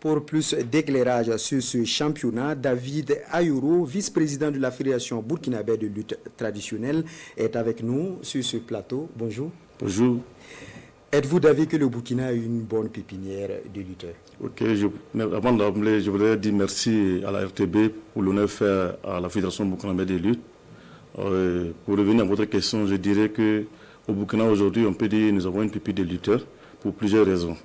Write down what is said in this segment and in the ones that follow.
Pour plus d'éclairage sur ce championnat, David Ayoro, vice-président de la Fédération burkinabé de lutte traditionnelle, est avec nous sur ce plateau. Bonjour. Bonjour. Êtes-vous d'avis que le Burkina a une bonne pépinière de lutteurs? Ok, avant d'appeler, je voudrais dire merci à la RTB pour l'honneur fait à la Fédération burkinabé de lutte. Pour revenir à votre question, je dirais qu'au Burkina aujourd'hui, on peut dire que nous avons une pépinière de lutteurs pour plusieurs raisons.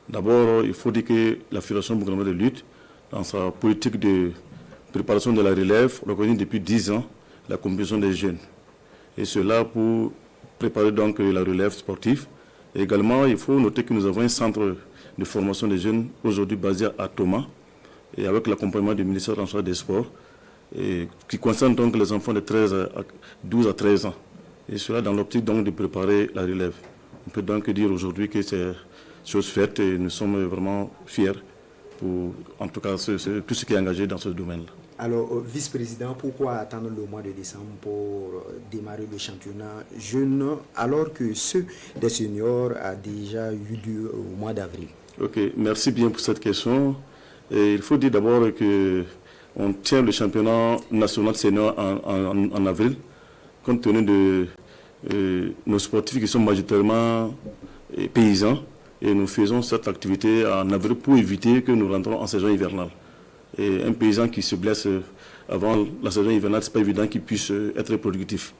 D'abord, il faut dire que la Fédération burkinabé de lutte, dans sa politique de préparation de la relève, organise depuis 10 ans la compétition des jeunes. Et cela pour préparer donc la relève sportive. Et également, il faut noter que nous avons un centre de formation des jeunes aujourd'hui basé à Thomas et avec l'accompagnement du ministère en charge des sports et qui concerne donc les enfants de 12 à 13 ans. Et cela dans l'optique donc de préparer la relève. On peut donc dire aujourd'hui que c'est chose faite et nous sommes vraiment fiers pour, en tout cas, tout ce qui est engagé dans ce domaine-là. Alors, vice-président, pourquoi attendre le mois de décembre pour démarrer le championnat jeune alors que ceux des seniors a déjà eu lieu au mois d'avril? Ok, merci bien pour cette question. Et il faut dire d'abord qu'on tient le championnat national senior en avril, compte tenu de nos sportifs qui sont majoritairement paysans. Et nous faisons cette activité en avril pour éviter que nous rentrons en saison hivernale. Et un paysan qui se blesse avant la saison hivernale, ce n'est pas évident qu'il puisse être productif.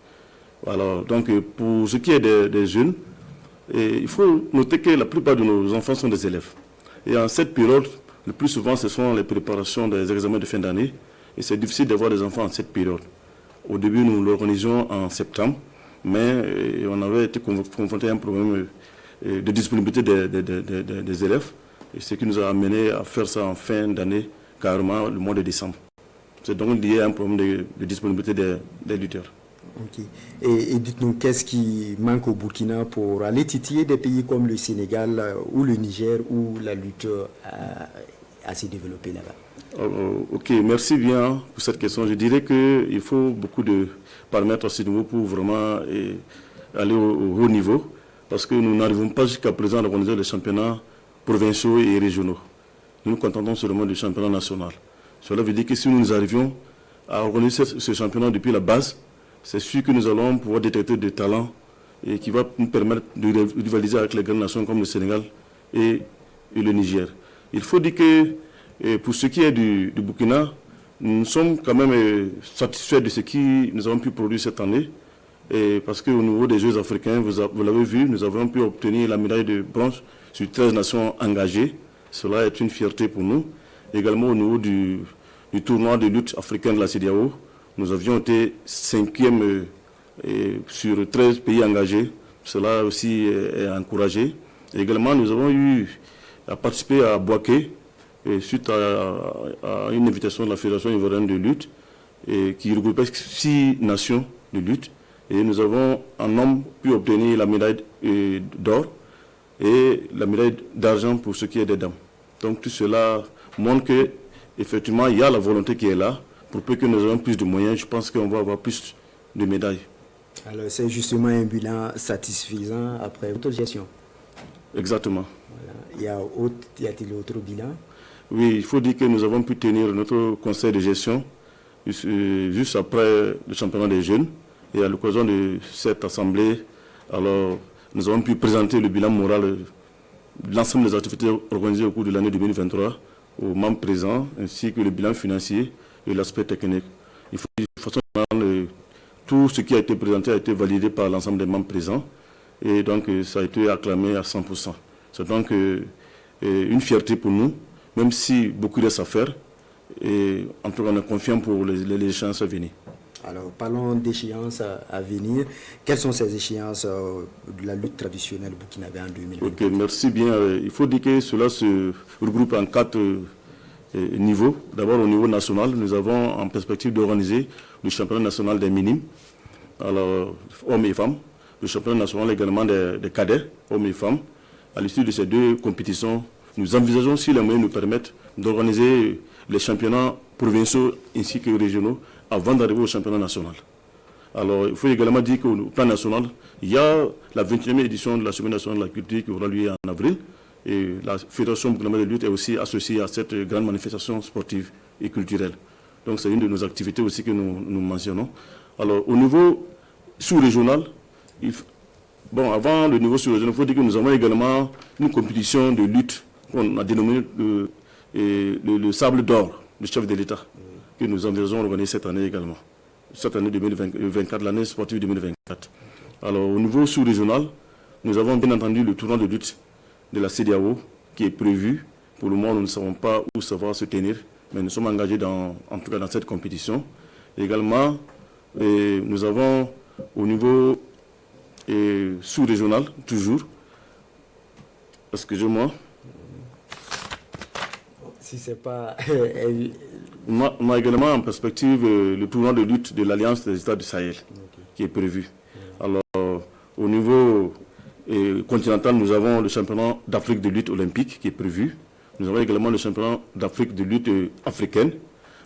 Alors, donc, pour ce qui est des jeunes, il faut noter que la plupart de nos enfants sont des élèves. Et en cette période, le plus souvent, ce sont les préparations des examens de fin d'année. Et c'est difficile d'avoir des enfants en cette période. Au début, nous l'organisions en septembre, mais on avait été confronté à un problème de disponibilité des élèves, et ce qui nous a amené à faire ça en fin d'année, carrément le mois de décembre. C'est donc lié à un problème de disponibilité des lutteurs. Okay. Et dites-nous, qu'est-ce qui manque au Burkina pour aller titiller des pays comme le Sénégal ou le Niger où la lutte a se développé là-bas? Ok, merci bien pour cette question. Je dirais qu'il faut beaucoup de paramètres à ce niveau pour vraiment aller au haut niveau. Parce que nous n'arrivons pas jusqu'à présent à organiser les championnats provinciaux et régionaux. Nous nous contentons seulement du championnat national. Cela veut dire que si nous arrivions à organiser ce championnat depuis la base, c'est sûr que nous allons pouvoir détecter des talents et qui va nous permettre de rivaliser avec les grandes nations comme le Sénégal et le Niger. Il faut dire que pour ce qui est du Burkina, nous sommes quand même satisfaits de ce que nous avons pu produire cette année. Et parce qu'au niveau des Jeux africains, vous l'avez vu, nous avons pu obtenir la médaille de bronze sur 13 nations engagées. Cela est une fierté pour nous. Également au niveau du tournoi de lutte africaine de la CEDEAO, nous avions été 5e sur 13 pays engagés. Cela aussi est encouragé. Et également, nous avons eu à participer à Bouaké suite à une invitation de la Fédération ivoirienne de lutte qui regroupait 6 nations de lutte. Et nous avons en homme pu obtenir la médaille d'or et la médaille d'argent pour ce qui est des dames. Donc tout cela montre qu'effectivement il y a la volonté qui est là. Pour peu que nous ayons plus de moyens, je pense qu'on va avoir plus de médailles. Alors c'est justement un bilan satisfaisant après votre gestion. Exactement. Voilà. Y a-t-il autre bilan? Oui, il faut dire que nous avons pu tenir notre conseil de gestion juste après le championnat des jeunes. Et à l'occasion de cette assemblée, alors, nous avons pu présenter le bilan moral de l'ensemble des activités organisées au cours de l'année 2023 aux membres présents, ainsi que le bilan financier et l'aspect technique. Il faut dire de façon générale, tout ce qui a été présenté a été validé par l'ensemble des membres présents et donc ça a été acclamé à 100%. C'est donc une fierté pour nous, même si beaucoup reste à faire. Et en tout cas, on est confiant pour les échéances à venir. Alors, parlons d'échéances à venir. Quelles sont ces échéances de la lutte traditionnelle burkinabé en 2020? Ok, merci bien. Il faut dire que cela se regroupe en 4 niveaux. D'abord, au niveau national, nous avons en perspective d'organiser le championnat national des minimes, alors hommes et femmes, le championnat national également des cadets, hommes et femmes. À l'issue de ces 2 compétitions, nous envisageons, si les moyens nous permettent, d'organiser les championnats provinciaux ainsi que régionaux avant d'arriver au championnat national. Alors, il faut également dire qu'au plan national, il y a la 21e édition de la Semaine nationale de la culture qui aura lieu en avril. Et la Fédération burkinabé de lutte est aussi associée à cette grande manifestation sportive et culturelle. Donc c'est une de nos activités aussi que nous mentionnons. Alors au niveau sous-régional, avant le niveau sous-régional, il faut dire que nous avons également une compétition de lutte qu'on a dénommée le Sable d'Or, le chef de l'État, que nous avons organisé cette année également. Cette année 2024, l'année sportive 2024. Alors au niveau sous-régional, nous avons bien entendu le tournoi de lutte de la CEDEAO qui est prévu. Pour le moment, nous ne savons pas où ça va se tenir, mais nous sommes engagés en tout cas dans cette compétition. Également, nous avons au niveau sous-régional, toujours, excusez-moi. Si c'est pas... On a également en perspective le tournoi de lutte de l'Alliance des États du Sahel, qui est prévu. Alors, au niveau continental, nous avons le championnat d'Afrique de lutte olympique qui est prévu. Nous avons également le championnat d'Afrique de lutte africaine.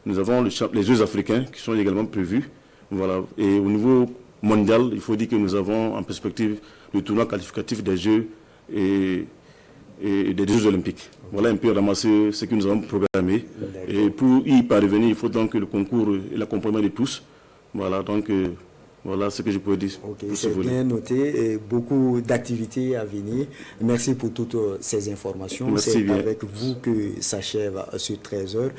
Nous avons les Jeux africains qui sont également prévus. Voilà. Et au niveau mondial, il faut dire que nous avons en perspective le tournoi qualificatif des Jeux et des Jeux olympiques. Voilà un peu ramasser ce que nous avons programmé. Et pour y parvenir, il faut donc le concours et l'accompagnement de tous. Voilà, donc voilà ce que je peux dire. C'est bien noté. Et beaucoup d'activités à venir. Merci pour toutes ces informations. C'est avec vous que s'achève ce 13h.